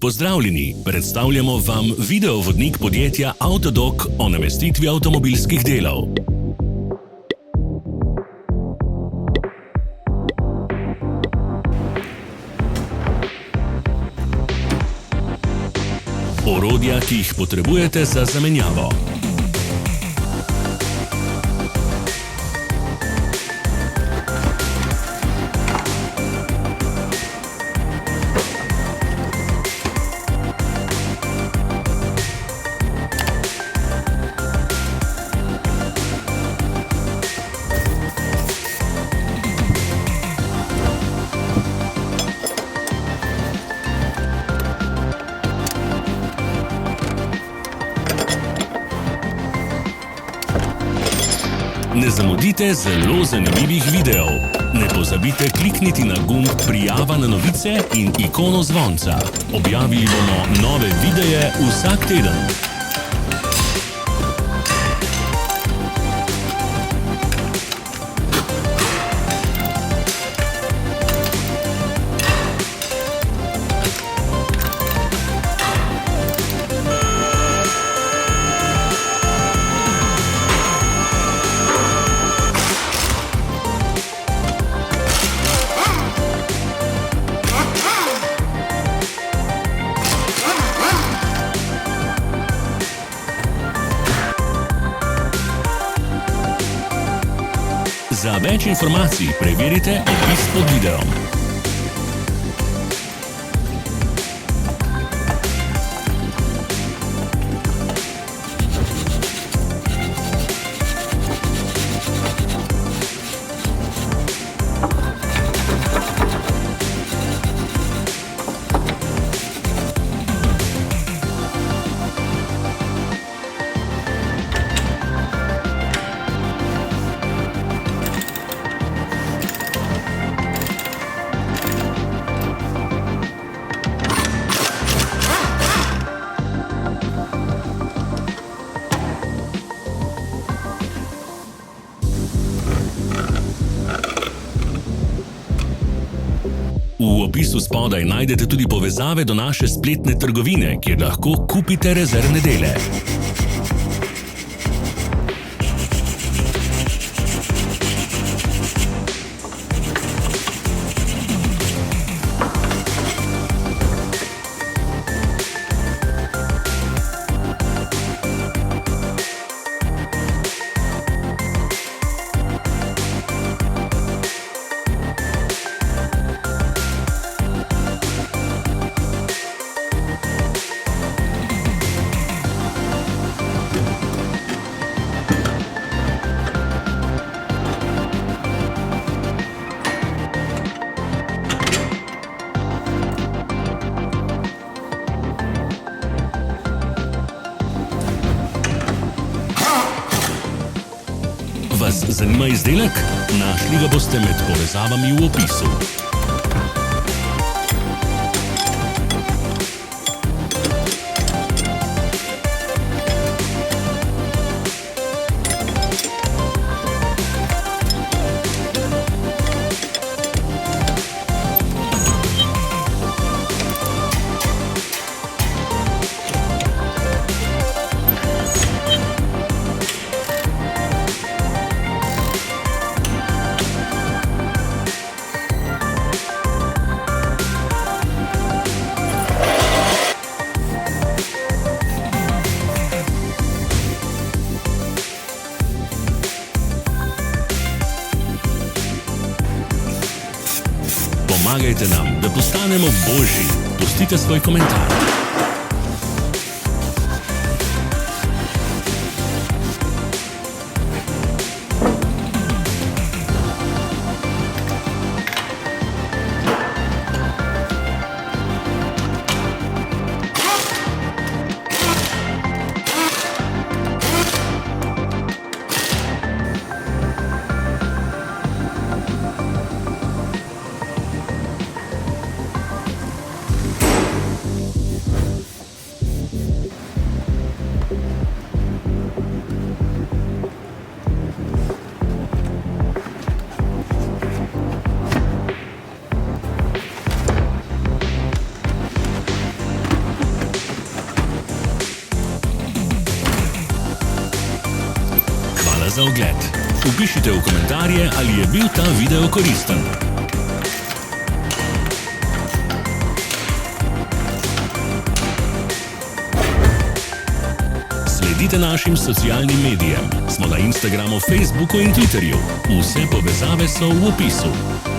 Pozdravljeni, predstavljamo vam videovodnik podjetja Avtodok o namestitvi avtomobilskih delov. Orodja, ki jih potrebujete za zamenjavo. Ne zamudite zelo zanimivih videov. Ne pozabite klikniti na gumb Prijava na novice in ikono zvonca. Objavili bomo nove videe vsak teden. Za več informacij preverite opis pod videom. V opisu spodaj najdete tudi povezave do naše spletne trgovine, kjer lahko kupite rezervne dele. Vas zanima izdelek? Našli ga boste med povezavami v opisu. Pomagajte nam, da postanemo boljši. Pustite svoj komentar. za ogled. Vpišite v komentarje, ali je bil ta video koristen. Sledite našim socialnim medijem. Smo na Instagramu, Facebooku in Twitterju. Vse povezave so v opisu.